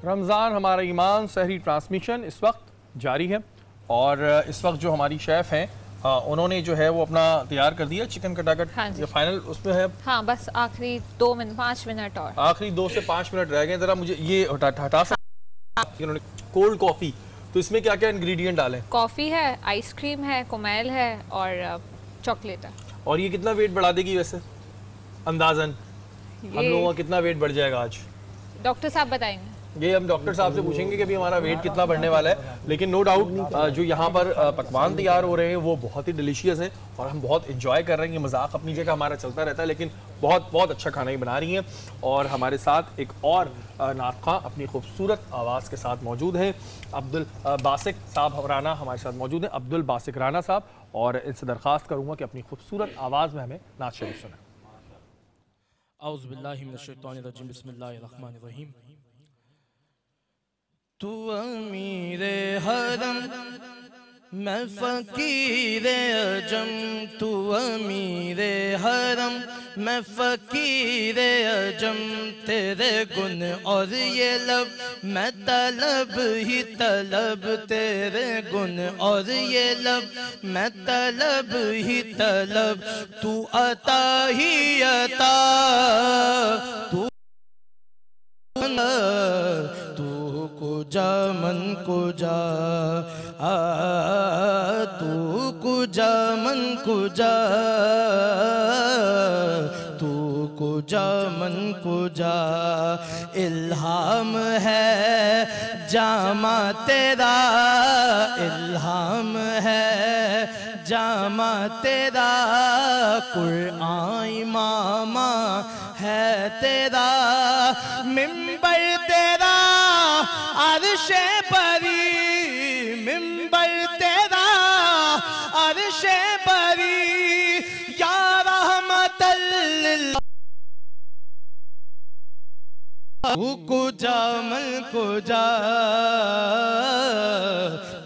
रमज़ान हमारा ईमान सहरी ट्रांसमिशन इस वक्त जारी है और इस वक्त जो हमारी शेफ़ हैं उन्होंने जो है वो अपना तैयार कर दिया चिकन कटाकट। हाँ जी। फाइनल उसमें है। हाँ, बस आखिरी 5 मिनट और आखिरी 2 से 5 मिनट रह गए। ज़रा मुझे ये हटा सकते इन्होंने कोल्ड कॉफ़ी, तो इसमें क्या क्या इंग्रेडिएंट डालें? कॉफ़ी है, आइसक्रीम है, कोमैल है और चॉकलेट है। और ये कितना वेट बढ़ा देगी वैसे अंदाजन? हम लोगों का कितना वेट बढ़ जाएगा आज? डॉक्टर साहब बताएंगे। ये हम डॉक्टर साहब से पूछेंगे कि अभी हमारा वेट कितना बढ़ने वाला है। लेकिन नो डाउट जो यहाँ पर पकवान तैयार हो रहे हैं वो बहुत ही डिलीशियस है और हम बहुत इंजॉय कर रहे हैं। ये मजाक अपनी जगह हमारा चलता रहता है, लेकिन बहुत बहुत अच्छा खाना ही बना रही हैं। और हमारे साथ एक और नातखा अपनी खूबसूरत आवाज़ के साथ मौजूद हैं। अब्दुल बासिक साहब राना हमारे साथ मौजूद हैं। अब्दुल बासिक राना साहब, और इनसे दरख्वास्त करूँगा कि अपनी खूबसूरत आवाज़ में हमें नात शरीफ सुनाएं। औज़ु बिल्लाहि मिनश शैतानिर रजीम, बिस्मिल्लाहिर रहमानिर रहीम। तू अमीरे हरम मैं फ़कीरे अजम, तू अमीरे हरम मैं फ़कीरे अजम, तेरे गुन और ये लब मैं तलब ही तलब, तेरे गुन और ये लब मैं तलब ही तलब, तू अता ही अता, तू कुजा मन कुजा तू कुजा मन कुजा, तू कुजा मन कुजा, इल्हाम है जामा तेरा, इल्हाम है जामा तेरा, कुरआन इमामा है तेरा, मिंबर तेरा अर्शे परी, मिंबर तेरा अर्शे परी, या रहमतल लिल तू कुजा मन कुजा,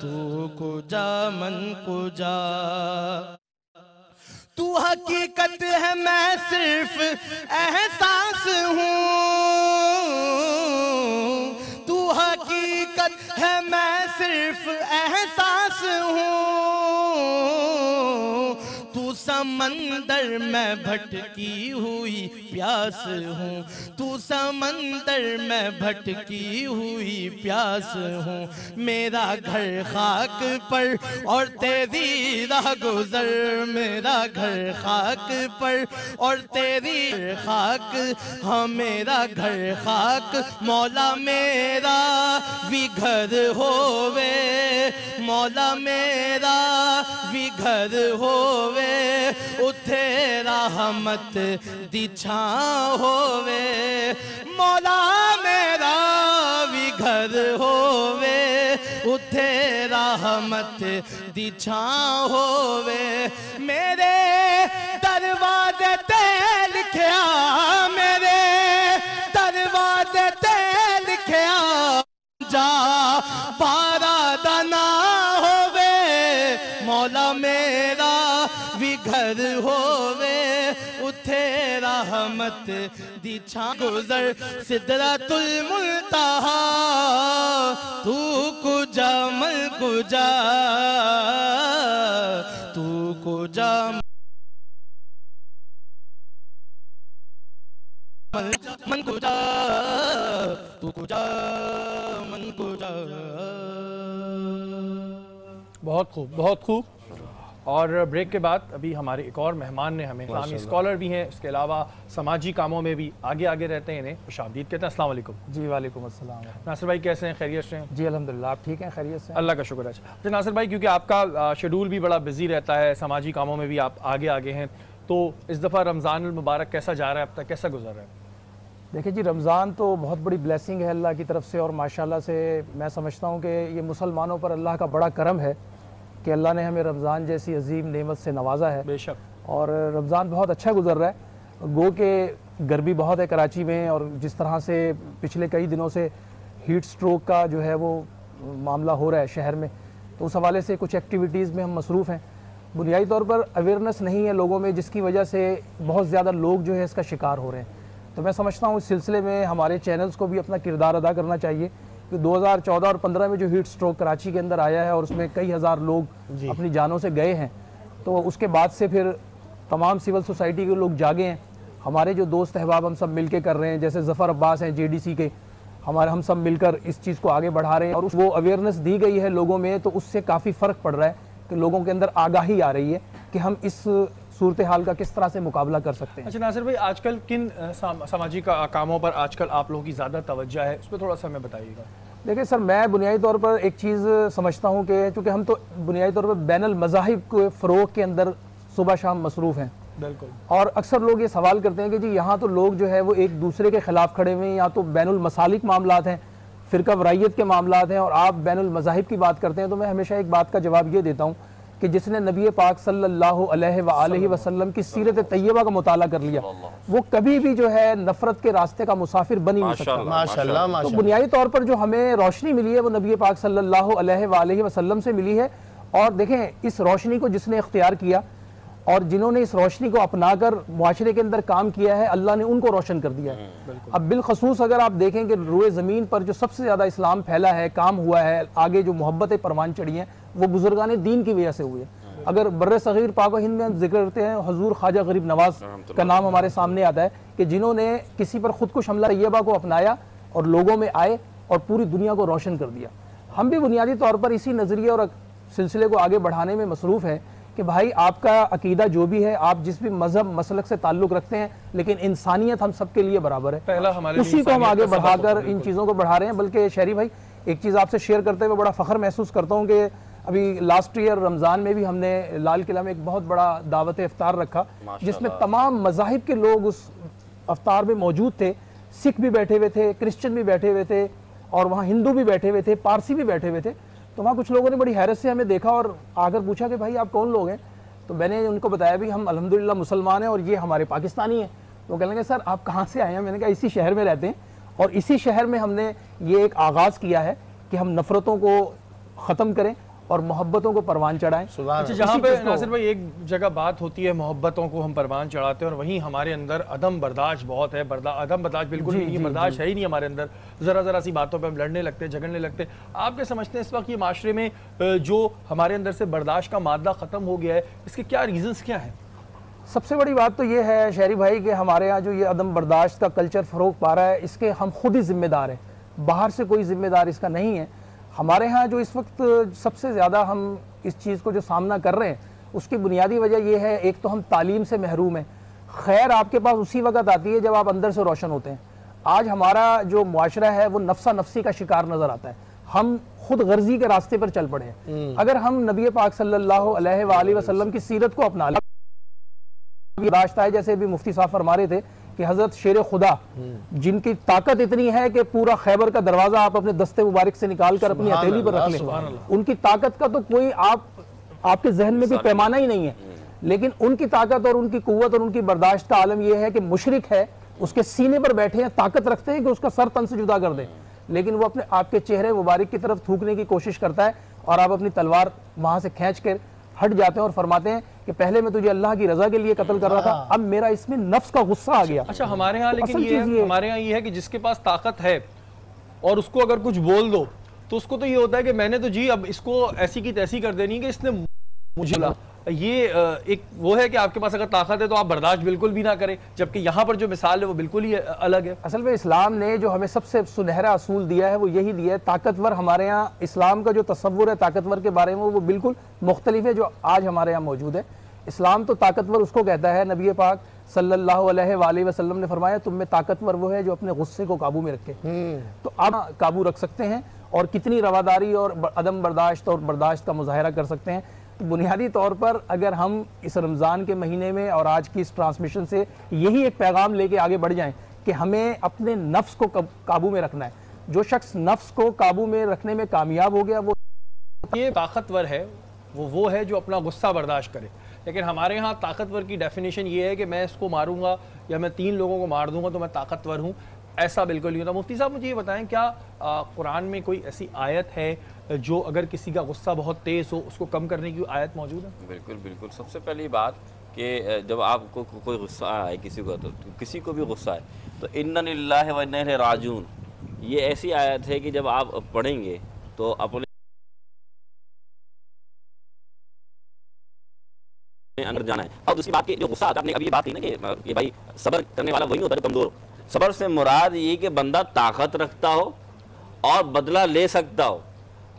तू कुजा मन कुजा, तू हकीकत है मैं सिर्फ एहसास हूँ, तू हकीकत है मैं सिर्फ एहसास हूँ, तू समंदर में भटकी हुई प्यास हूँ, तू समंदर में भटकी हुई प्यास हूँ, मेरा घर खाक पर और तेरी राह गुजर, मेरा घर खाक पर और तेरी खाक, हाँ मेरा घर खाक, मौला मेरा भी घर होवे, मौला मेरा भी घर होवे, उथे रहमत दी छां होवे, मौला मेरा भी घर होवे, उथे रहमत दी छां होवे, मेरे दरवाजे ते लिखिया, मेरे दरवाजे ते लिखिया, जा बारा दाना होवे, मौला मेरा भी घर होवे, उथे रहमत दी छां गुजर, सिदरतुल मुंतहा तू कुजा मन कुजा, तू कुजा मन कुजा, तू कुजा मन कुजा। बहुत खूब, बहुत खूब। और ब्रेक के बाद अभी हमारे एक और मेहमान ने हमें, इस्लामी स्कॉलर भी हैं, इसके अलावा समाजी कामों में भी आगे आगे रहते हैं, इन्हें खुशामदीद कहते हैं। अस्सलाम वालेकुम। जी वालेकुम अस्सलाम। नासिर भाई कैसे हैं? खैरियत से हैं? जी अल्हम्दुलिल्लाह, आप ठीक हैं? खैरियत से? अल्लाह का शुक्र है। अच्छा नासिर भाई, क्योंकि आपका शेड्यूल भी बड़ा बिजी रहता है, समाजी कामों में भी आप आगे आगे हैं, तो इस दफ़ा रमज़ान मुबारक कैसा जा रहा है, अब तक कैसा गुजर रहा है? देखिए जी, रमज़ान तो बहुत बड़ी ब्लेसिंग है अल्लाह की तरफ से, और माशाल्लाह से मैं समझता हूँ कि ये मुसलमानों पर अल्लाह का बड़ा करम है कि अल्लाह ने हमें रमज़ान जैसी अजीम नेमत से नवाजा है। बेशक। और रमज़ान बहुत अच्छा गुजर रहा है। गो के गर्मी बहुत है कराची में, और जिस तरह से पिछले कई दिनों से हीट स्ट्रोक का जो है वो मामला हो रहा है शहर में, तो उस हवाले से कुछ एक्टिविटीज़ में हम मसरूफ़ हैं। बुनियादी तौर पर अवेयरनेस नहीं है लोगों में, जिसकी वजह से बहुत ज़्यादा लोग जो है इसका शिकार हो रहे हैं। तो मैं समझता हूँ इस सिलसिले में हमारे चैनल्स को भी अपना किरदार अदा करना चाहिए कि 2014 और 15 में जो हीट स्ट्रोक कराची के अंदर आया है और उसमें कई हज़ार लोग अपनी जानों से गए हैं, तो उसके बाद से फिर तमाम सिविल सोसाइटी के लोग जागे हैं। हमारे जो दोस्त अहबाब हम सब मिल के कर रहे हैं, जैसे ज़फ़र अब्बास हैं JDC के, हम सब मिलकर इस चीज़ को आगे बढ़ा रहे हैं और वो अवेयरनेस दी गई है लोगों में, तो उससे काफ़ी फ़र्क पड़ रहा है कि लोगों के अंदर आगाही आ रही है कि हम इस सूरत हाल का किस तरह से मुकाबला कर सकते हैं। अच्छा नासिर भाई, आजकल किन सामाजिक कामों पर आजकल आप लोगों की ज़्यादा तवज्जो है, उस पर थोड़ा सा हमें बताइएगा। देखिए सर, मैं बुनियादी तौर पर एक चीज़ समझता हूँ कि चूँकि हम तो बुनियादी तौर पर बैनुल मज़ाहिब के फ़रोग़ के अंदर सुबह शाम मसरूफ़ हैं, बिल्कुल, और अक्सर लोग ये सवाल करते हैं कि जी यहाँ तो लोग जो है वो एक दूसरे के ख़िलाफ़ खड़े हुए हैं, या तो बैनुल मसालिक मामलात हैं, फ़िरका वरायत के मामलात हैं, और आप बैनुल मज़ाहिब की बात करते हैं। तो मैं हमेशा एक बात का जवाब ये देता हूँ कि जिसने नबी पाक सल्लल्लाहु अलैहि वसल्लम की सीरत तैयबा का मुताला कर लिया, वो कभी भी जो है नफ़रत के रास्ते का मुसाफिर बन ही नहीं सकता। माशाल्लाह। तो बुनियादी तौर पर जो हमें रोशनी मिली है वो नबी पाक सल्लल्लाहु अलैहि वसल्लम से मिली है, और देखें इस रोशनी को जिसने इख्तियार किया और जिन्होंने इस रोशनी को अपनाकर मुआशरे के अंदर काम किया है, अल्लाह ने उनको रोशन कर दिया है। अब बिलखसूस अगर आप देखें कि रुए ज़मीन पर जो सबसे ज़्यादा इस्लाम फैला है, काम हुआ है, आगे जो मोहब्बतें परवान चढ़ी हैं, वो बुजुर्गान दीन की वजह से हुई है। अगर बर्र सग़ीर पाक व हिंद में हम जिक्र करते हैं, हजूर ख्वाजा गरीब नवाज का नाम हमारे सामने आता है कि जिन्होंने किसी पर खुदकुश हमला तैयबा को अपनाया और लोगों में आए और पूरी दुनिया को रोशन कर दिया। हम भी बुनियादी तौर पर इसी नज़रिए और सिलसिले को आगे बढ़ाने में मसरूफ़ हैं कि भाई आपका अकीदा जो भी है, आप जिस भी मजहब मसलक से ताल्लुक़ रखते हैं, लेकिन इंसानियत हम सब के लिए बराबर है, पहला हमारे उसी को हम आगे बढ़ाकर इन चीज़ों को बढ़ा रहे हैं। बल्कि शहरी भाई, एक चीज़ आपसे शेयर करते हुए बड़ा फ़ख्र महसूस करता हूँ कि अभी लास्ट ईयर रमज़ान में भी हमने लाल किला में एक बहुत बड़ा दावत इफ्तार रखा, जिसमें तमाम मज़ाहिब के लोग उस अफ्तार में मौजूद थे। सिख भी बैठे हुए थे, क्रिश्चियन भी बैठे हुए थे, और वहाँ हिंदू भी बैठे हुए थे, पारसी भी बैठे हुए थे। तो वहाँ कुछ लोगों ने बड़ी हैरत से हमें देखा और आकर पूछा कि भाई आप कौन लोग हैं? तो मैंने उनको बताया भी हम अल्हम्दुलिल्लाह मुसलमान हैं और ये हमारे पाकिस्तानी हैं। तो कहने लगे सर आप कहाँ से आए हैं? मैंने कहा इसी शहर में रहते हैं, और इसी शहर में हमने ये एक आगाज़ किया है कि हम नफ़रतों को ख़त्म करें और मोहब्बतों को परवान चढ़ाएं। अच्छा, जहाँ पे नासिर भाई एक जगह बात होती है मोहब्बतों को हम परवान चढ़ाते हैं, और वहीं हमारे अंदर अदम बर्दाश्त बहुत है। अदम बर्दाश्त बिल्कुल नहीं, बर्दाश्त है ही नहीं हमारे अंदर। ज़रा सी बातों पे हम लड़ने लगते हैं, झगड़ने लगते हैं। आप क्या समझते हैं इस वक्त ये माशरे में जो हमारे अंदर से बर्दाश्त का मादा ख़त्म हो गया है, इसके क्या रीज़न्स क्या हैं? सबसे बड़ी बात तो ये है शहरी भाई कि हमारे यहाँ जो ये अदम बर्दाश्त का कल्चर फ़रोग़ पा रहा है, इसके हम खुद ही ज़िम्मेदार हैं, बाहर से कोई ज़िम्मेदार इसका नहीं है। हमारे यहाँ जो इस वक्त सबसे ज़्यादा हम इस चीज़ को जो सामना कर रहे हैं, उसकी बुनियादी वजह यह है, एक तो हम तालीम से महरूम हैं। खैर आपके पास उसी वक्त आती है जब आप अंदर से रोशन होते हैं। आज हमारा जो मुआशरा है वो नफ्सा नफ्सी का शिकार नज़र आता है। हम खुद गर्जी के रास्ते पर चल पड़े हैं। अगर हम नबी पाक सल्लल्लाहु अलैहि वसल्लम की सीरत को अपना लें, बर्दाश्त है, जैसे भी मुफ्ती साहब फरमा रहे थे कि हज़रत शेर खुदा जिनकी ताकत इतनी है कि पूरा खैबर का दरवाज़ा आप अपने दस्ते मुबारक से निकाल कर अपनी हथेली पर रख लें, उनकी ताकत का तो कोई आपके जहन में कोई पैमाना ही नहीं है। लेकिन उनकी ताकत और उनकी कुव्वत और उनकी बर्दाश्त का आलम यह है कि मुशरिक है, उसके सीने पर बैठे हैं, ताकत रखते हैं कि उसका सर तन से जुदा कर दें, लेकिन वो अपने आपके चेहरे मुबारक की तरफ थूकने की कोशिश करता है, और आप अपनी तलवार वहां से खींच कर हट जाते हैं और फरमाते हैं कि पहले मैं तुझे अल्लाह की रजा के लिए कत्ल कर रहा था, अब मेरा इसमें नफ्स का गुस्सा आ गया। अच्छा, हमारे यहाँ लेकिन हमारे यहाँ ये है कि जिसके पास ताकत है और उसको अगर कुछ बोल दो तो उसको तो ये होता है कि मैंने तो जी अब इसको ऐसी की तैसी कर देनी कि इसने मुझे ये एक वो है कि आपके पास अगर ताकत है तो आप बर्दाश्त बिल्कुल भी ना करें, जबकि यहाँ पर जो मिसाल है वो बिल्कुल ही अलग है। असल में इस्लाम ने जो हमें सबसे सुनहरा असूल दिया है वो यही दिया है। ताकतवर हमारे यहाँ इस्लाम का जो तस्वुर है ताकतवर के बारे में वो बिल्कुल मुख्तलिफ है जो आज हमारे यहाँ मौजूद है। इस्लाम तो ताकतवर उसको कहता है, नबी पाक सल्लल्लाहु अलैहि वसल्लम ने फरमाया तुम में ताकतवर वो है जो अपने गुस्से को काबू में रखे। तो आप काबू रख सकते हैं और कितनी रवादारी और अदम बर्दाश्त और बर्दाश्त का मुजाहरा कर सकते हैं। तो बुनियादी तौर पर अगर हम इस रमज़ान के महीने में और आज की इस ट्रांसमिशन से यही एक पैगाम लेके आगे बढ़ जाएं कि हमें अपने नफ्स को काबू में रखना है। जो शख्स नफ्स को काबू में रखने में कामयाब हो गया वो ये ताकतवर है, वो है जो अपना गुस्सा बर्दाश्त करे। लेकिन हमारे यहाँ ताकतवर की डेफिनेशन ये है कि मैं इसको मारूंगा या मैं 3 लोगों को मार दूंगा तो मैं ताकतवर हूँ, ऐसा बिल्कुल नहीं होता। मुफ्ती साहब मुझे ये बताएं, क्या कुरान में कोई ऐसी आयत है जो अगर किसी का गुस्सा बहुत तेज़ हो उसको कम करने की आयत मौजूद है? बिल्कुल बिल्कुल। सबसे पहली बात कि जब आपको कोई गुस्सा आए किसी को, तो किसी को भी गुस्सा आए तो इन्ना लिल्लाहि व इन्ना इलैहि राजिऊन, ये ऐसी आयत है कि जब आप पढ़ेंगे तो अपने अंदर जाना है। और दूसरी बात की जो गुस्सा आता है, आपने अभी ये बात की ना कि भाई सब्र करने वाला वही होता है जो कमजोर हो। सब्र से मुराद ये कि बंदा ताकत रखता हो और बदला ले सकता हो,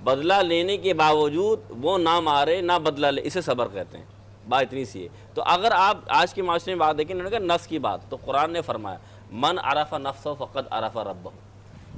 बदला लेने के बावजूद वो ना मारे ना बदला ले, इसे सब्र कहते हैं। बात इतनी सी है। तो अगर आप आज के माशरे में बात देखें, उन्होंने कहा नफ्स की बात, तो कुरान ने फरमाया मन अरफा नफ्सो फ़क़द अरफा रब्बहू,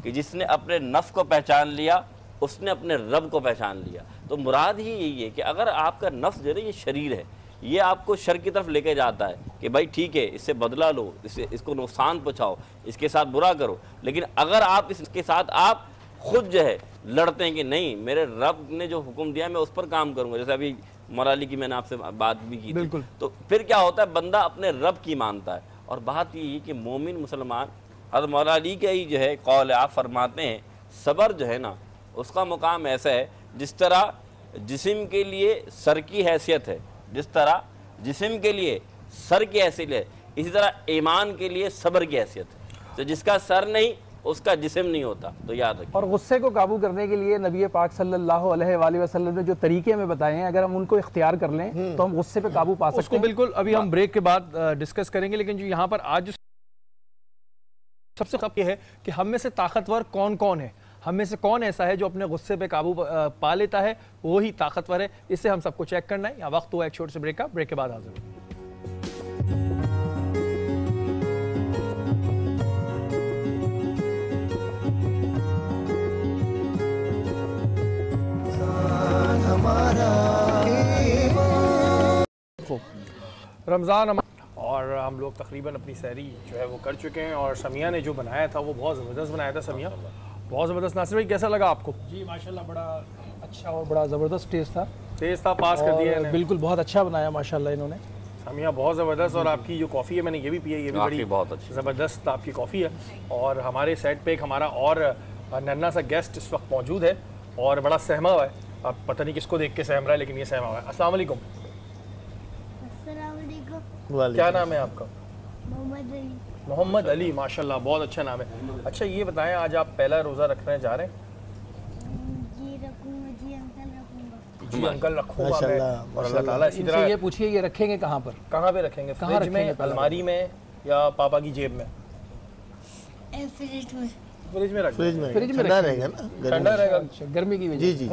कि जिसने अपने नफ्स को पहचान लिया उसने अपने रब को पहचान लिया। तो मुराद ही यही है कि अगर आपका नफ्स जो है ये शरीर है, ये आपको शर की तरफ लेके जाता है कि भाई ठीक है इससे बदला लो, इसको नुकसान पहुँचाओ, इसके साथ बुरा करो, लेकिन अगर आप इसके साथ आप खुद जो है लड़ते हैं कि नहीं मेरे रब ने जो हुक्म दिया मैं उस पर काम करूँगा, जैसे अभी मोराली की मैंने आपसे बात भी की थी, तो फिर क्या होता है बंदा अपने रब की मानता है। और बात ये है कि मोमिन मुसलमान, हज़रत मौलाना का ही जो है कौल है, आप फरमाते हैं सब्र जो है ना उसका मुकाम ऐसा है जिस तरह जिस्म के लिए सर की हैसियत है, जिस तरह जिस्म के लिए सर की हैसियत है, इसी तरह ईमान के लिए सब्र की हैसियत है। तो जिसका सर नहीं उसका जिस्म नहीं होता, तो याद रखिए। और गुस्से को काबू करने के लिए नबी पाक सल्लल्लाहु अलैहि वसल्लम ने जो तरीके हमें बताए हैं, अगर हम उनको इख्तियार कर लें तो हम गुस्से पे काबू पा सकते हैं। बिल्कुल अभी हम ब्रेक के बाद डिस्कस करेंगे, लेकिन जो यहाँ पर आज सबसे खप ये है कि हम में से ताकतवर कौन कौन है, हम में से कौन ऐसा है जो अपने गुस्से पे काबू पा लेता है, वो ही ताकतवर है। इससे हम सबको चेक करना है। यहाँ वक्त हुआ एक छोटे से ब्रेक का, ब्रेक के बाद हाजिर। रमज़ान और हम लोग तकरीबन अपनी सहरी जो है वो कर चुके हैं, और समिया ने जो बनाया था वो बहुत ज़बरदस्त बनाया था। समिया बहुत ज़बरदस्त। नासिर भाई कैसा लगा आपको? जी माशाल्लाह बड़ा अच्छा और बड़ा ज़बरदस्त टेस्ट था। पास कर दिया बिल्कुल, बहुत अच्छा बनाया माशाल्लाह इन्होंने। समिया बहुत ज़बरदस्त। और आपकी जो कॉफ़ी है मैंने ये भी पी है, ये भी बड़ी बहुत अच्छी ज़बरदस्त आपकी कॉफ़ी है। और हमारे सेट पे एक हमारा और नन्ना सा गेस्ट इस वक्त मौजूद है और बड़ा सहमा हुआ है। अब पता नहीं किसको देख के सहम रहा है, लेकिन ये सहमा हुआ है। अस्सलाम वालेकुम। क्या नाम है आपका? मोहम्मद अली। माशाल्लाह बहुत अच्छा नाम है। अच्छा ये बताएं, आज आप पहला रोज़ा रखने जा रहे हैं? जी रखूंगा जी अंकल, रखूंगा जी अंकल रखूंगा मैं। और अल्लाह ताला इसी तरह ये पूछिए ये रखेंगे कहाँ पर? कहाँ पे रखेंगे? फ्रिज में, अलमारी में, या पापा की जेब में? फ्रिज में। फ्रिज में रख, फ्रिज में ठंडा रहेगा ना, ठंडा रहेगा गर्मी की वजह। जी जी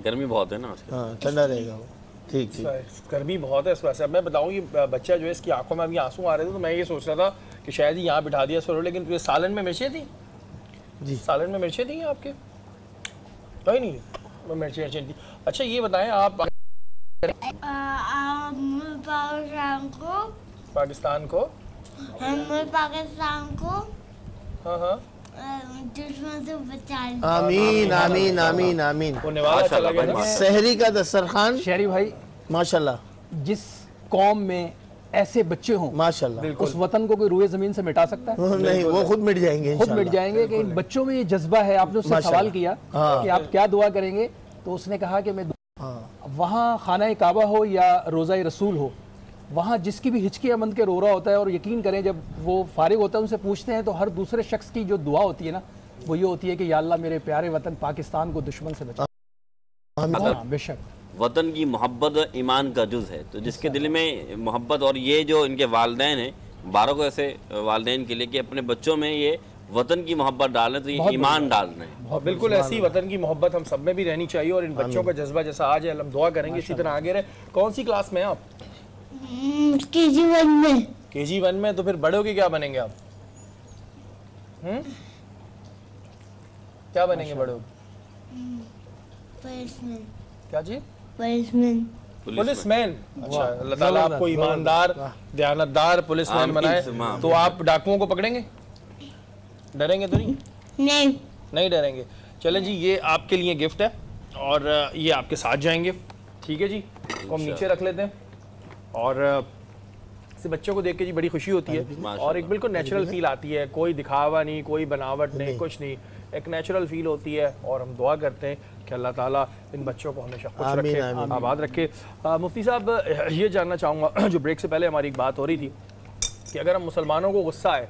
गर्मी बहुत है ना उसके। हाँ ठंडा रहेगा वो। ठीक ठीक। गर्मी बहुत है इस वजह से। अब मैं बताऊँ ये बच्चा जो है इसकी आंखों में अभी आंसू आ रहे थे, तो मैं ये सोच रहा था कि शायद ही यहाँ बिठा दिया सो, लेकिन सालन में मिर्चें थी? जी सालन में मिर्चें थी आपके? कहीं नहीं मिर्चें थी। अच्छा ये बताएं आप पाकिस्तान को हाँ हाँ दुश्मन से बचा लो। आमीन आमीन आमीन आमीन। वो निवाला चला गया ना। सहरी का दस्तरखान शहरी भाई माशाल्लाह, जिस कौम में ऐसे बच्चे हों माशाल्लाह, उस वतन को कोई रूए जमीन से मिटा सकता है? नहीं, वो खुद मिट जाएंगे, खुद मिट जाएंगे। कि इन बच्चों में ये जज्बा है। आपने उससे सवाल किया कि आप क्या दुआ करेंगे, तो उसने कहा कि मैं वहाँ खाना काबा हो या रोज़ा रसूल हो, वहाँ जिसकी भी हिचकी अमन के रो रहा होता है, और यकीन करें जब वो फारिग होता है उनसे पूछते हैं तो हर दूसरे शख्स की जो दुआ होती है ना वो ये होती है कि या अल्लाह मेरे प्यारे वतन पाकिस्तान को दुश्मन से बचा। बेशक वतन की मोहब्बत ईमान का जुज़ है, तो जिसके दिल में मोहब्बत, और ये जो इनके वालिदैन हैं, बारह को ऐसे वालिदैन के लिए कि अपने बच्चों में ये वतन की मोहब्बत डालें, तो ये ईमान डाल रहे हैं। और बिल्कुल ऐसी वतन की मोहब्बत हम सब में भी रहनी चाहिए, और इन बच्चों का जज्बा जैसा आज है हम दुआ करेंगे इसी तरह आगे रहे। कौन सी क्लास में हैं आप? KG 1 में। KG 1 में। तो फिर बड़े होके क्या बनेंगे आप? क्या बनेंगे बड़े होके? पुलिसमैन। क्या जी? पुलिसमैन। पुलिसमैन। अच्छा, अल्लाह ताला आपको ईमानदार, दयानतदार पुलिसमैन बनाए। तो आप डाकुओं को पकड़ेंगे? डरेंगे तो नहीं? नहीं डरेंगे। चलें जी, ये आपके लिए गिफ्ट है और ये आपके साथ जाएंगे, ठीक है जी? को हम नीचे रख लेते हैं। और से बच्चों को देख के जी बड़ी खुशी होती है, और एक बिल्कुल नेचुरल फील आती है। कोई दिखावा नहीं, कोई बनावट नहीं, कुछ नहीं, एक नेचुरल फील होती है। और हम दुआ करते हैं कि अल्लाह ताला इन बच्चों को हमेशा खुश रखे, आबाद रखे। मुफ्ती साहब, ये जानना चाहूँगा, जो ब्रेक से पहले हमारी एक बात हो रही थी कि अगर हम मुसलमानों को गुस्सा है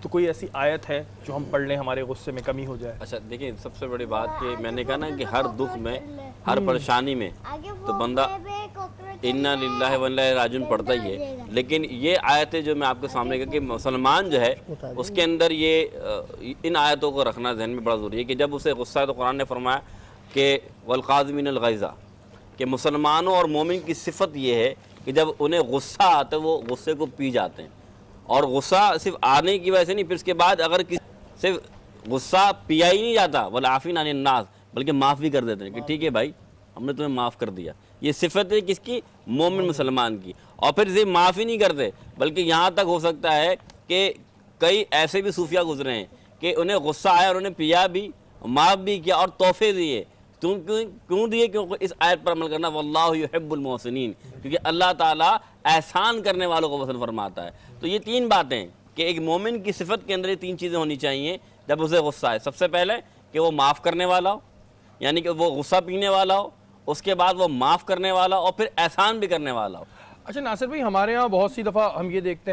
तो कोई ऐसी आयत है जो हम पढ़ लें हमारे गुस्से में कमी हो जाए? अच्छा देखिए, सबसे बड़ी बात कि मैंने कहा ना कि हर दुख में, हर परेशानी में तो बंदा इन्ना लिल्लाहि व इन्ना इलैहि राजिऊन पढ़ता ही है। लेकिन ये आयतें जो मैं आपके सामने कहा कि मुसलमान जो है उसके अंदर ये इन आयतों को रखना ध्यान में बड़ा ज़रूरी है कि जब उसे गुस्सा है तो कुरान ने फरमाया कि वल काज़िमीनल गैज़ा, कि मुसलमानों और मोमिन की सिफत ये है कि जब उन्हें गुस्सा आता है वो गुस्से को पी जाते हैं। और गुस्सा सिर्फ आने की वजह से नहीं, फिर उसके बाद अगर सिर्फ गुस्सा पिया ही नहीं जाता, वल आफ़ीन अनिन नास, बल्कि माफ़ भी कर देते हैं कि ठीक है भाई हमने तुम्हें माफ़ कर दिया। ये सिफत है किसकी? मोमिन मुसलमान की। और फिर सिर्फ माफ़ ही नहीं करते, बल्कि यहाँ तक हो सकता है कि कई ऐसे भी सूफिया गुजरे हैं कि उन्हें गुस्सा आया और उन्हें पिया भी, माफ़ भी किया और तोहफे दिए। क्यों दिए? क्योंकि इस आयत पर अमल करना, वल्लाहु युहिब्बुल मोहसिनीन, क्योंकि अल्लाह ताला एहसान करने वालों को पसंद फरमाता है। तो ये तीन बातें कि एक मोमिन की सिफत के अंदर ये तीन चीज़ें होनी चाहिए जब उसे गुस्सा आए। सबसे पहले कि वो माफ़ करने वाला हो, यानी कि वो गुस्सा पीने वाला हो, उसके बाद वो माफ़ करने वाला और फिर एहसान भी करने वाला हो। अच्छा नासिर भाई, हमारे यहाँ बहुत सी दफ़ा हम ये देखते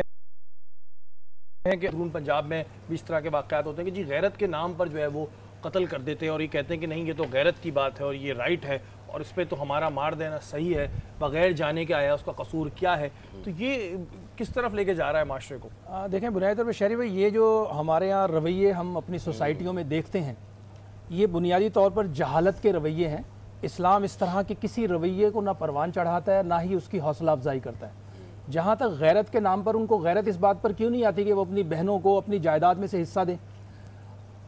हैं कि पंजाब में भी इस तरह के वाक़यात होते हैं कि जी गैरत के नाम पर जो है वो कत्ल कर देते हैं और ये कहते हैं कि नहीं ये तो गैरत की बात है और ये राइट है और इस पर तो हमारा मार देना सही है, बग़ैर जाने के आया उसका कसूर क्या है। तो ये किस तरफ लेके जा रहा है माशरे को? देखें बुनियादी तौर पर शहरी भाई, ये जो हमारे यहाँ रवैये हम अपनी सोसाइटियों में देखते हैं, ये बुनियादी तौर पर जहालत के रवैये हैं। इस्लाम इस तरह के किसी रवैये को ना परवान चढ़ाता है, ना ही उसकी हौसला अफजाई करता है। जहाँ तक गैरत के नाम पर, उनको गैरत इस बात पर क्यों नहीं आती कि वो अपनी बहनों को अपनी जायदाद में से हिस्सा दें?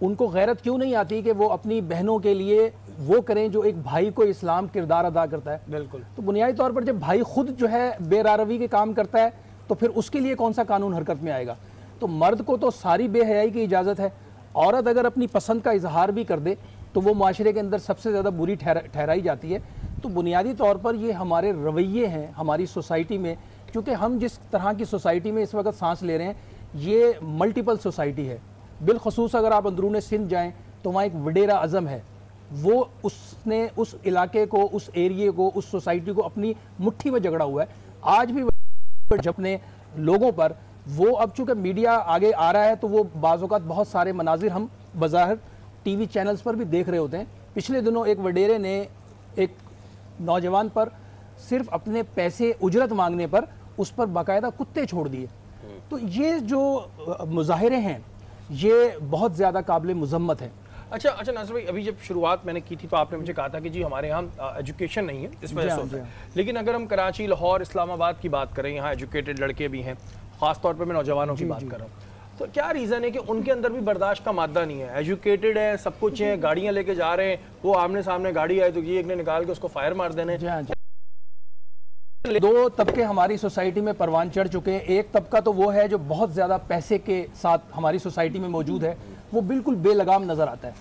उनको गैरत क्यों नहीं आती कि वो अपनी बहनों के लिए वो करें जो एक भाई को इस्लाम किरदार अदा करता है? बिल्कुल। तो बुनियादी तौर पर जब भाई खुद जो है बेरारवी के काम करता है तो फिर उसके लिए कौन सा कानून हरकत में आएगा? तो मर्द को तो सारी बेहयाई की इजाज़त है। औरत अगर अपनी पसंद का इजहार भी कर दे तो वो माशरे के अंदर सबसे ज़्यादा बुरी ठहराई जाती है। तो बुनियादी तौर पर ये हमारे रवैये हैं हमारी सोसाइटी में, क्योंकि हम जिस तरह की सोसाइटी में इस वक्त सांस ले रहे हैं ये मल्टीपल सोसाइटी है। बिलखसूस अगर आप अंदरून सिंध जाएँ तो वहाँ एक वडेरा अज़म है, वो उसने उस इलाके को, उस एरिए को, उस सोसाइटी को अपनी मुट्ठी में जकड़ा हुआ है। आज भी अपने लोगों पर वो, अब चूँकि मीडिया आगे आ रहा है तो वो बाज़ औक़ात बहुत सारे मनाजिर हम बज़ाहिर टीवी चैनल्स पर भी देख रहे होते हैं। पिछले दिनों एक वडेरे ने एक नौजवान पर सिर्फ अपने पैसे उजरत मांगने पर उस पर बाकायदा कुत्ते छोड़ दिए। तो ये जो मुजाहिरे हैं ये बहुत ज़्यादा काबिल मुज़म्मत है। अच्छा नासिर भाई, अभी जब शुरुआत मैंने की थी तो आपने मुझे कहा था कि जी हमारे यहाँ एजुकेशन नहीं है, इस वजह से होता है। लेकिन अगर हम कराची, लाहौर, इस्लामाबाद की बात करें, यहाँ एजुकेटेड लड़के भी हैं, ख़ास तौर पर मैं नौजवानों की बात कर रहा हूँ, तो क्या रीज़न है कि उनके अंदर भी बर्दाश्त का मादा नहीं है? एजुकेटेड है, सब कुछ है, गाड़ियाँ लेके जा रहे हैं, वो आमने सामने गाड़ी आए तो ये एक ने निकाल के उसको फायर मार देने। दो तबके हमारी सोसाइटी में परवान चढ़ चुके हैं। एक तबका तो वो है जो बहुत ज़्यादा पैसे के साथ हमारी सोसाइटी में मौजूद है, वो बिल्कुल बेलगाम नज़र आता है।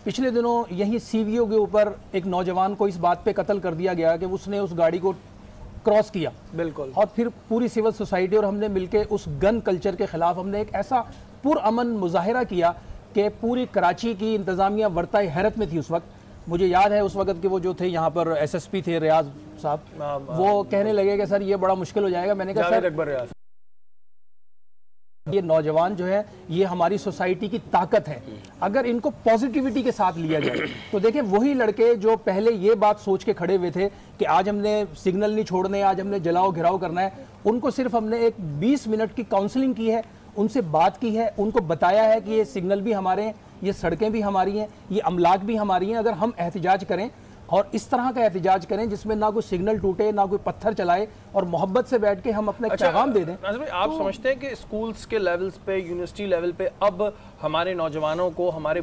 पिछले दिनों यही सीवीओ के ऊपर एक नौजवान को इस बात पे कत्ल कर दिया गया कि उसने उस गाड़ी को क्रॉस किया, बिल्कुल, और फिर पूरी सिविल सोसाइटी और हमने मिलकर उस गन कल्चर के ख़िलाफ़ हमने एक ऐसा पुरअमन मुजाहिरा किया कि पूरी कराची की इंतज़ामिया वर्ताए हैरत में थी उस वक्त। मुझे याद है उस वक्त के वो जो थे यहाँ पर SSP थे रियाज साहब, वो कहने लगे कि सर ये बड़ा मुश्किल हो जाएगा। मैंने कहा सर ये नौजवान जो है ये हमारी सोसाइटी की ताकत है, अगर इनको पॉजिटिविटी के साथ लिया जाए तो देखिए वही लड़के जो पहले ये बात सोच के खड़े हुए थे कि आज हमने सिग्नल नहीं छोड़ने, आज हमने जलाओ घिराव करना है, उनको सिर्फ हमने एक 20 मिनट की काउंसलिंग की है, उनसे बात की है, उनको बताया है कि ये सिग्नल भी हमारे हैं, ये सड़कें भी हमारी हैं, ये अमलाक भी हमारी हैं। अगर हम एहतजाज करें और इस तरह का एहतजाज करें जिसमें ना कोई सिग्नल टूटे, ना कोई पत्थर चलाए और मोहब्बत से बैठ के हम अपना पैगाम दे दें। नाज़िर भाई, आप समझते हैं कि स्कूल्स के लेवल्स पे, यूनिवर्सिटी लेवल पे अब हमारे नौजवानों को, हमारे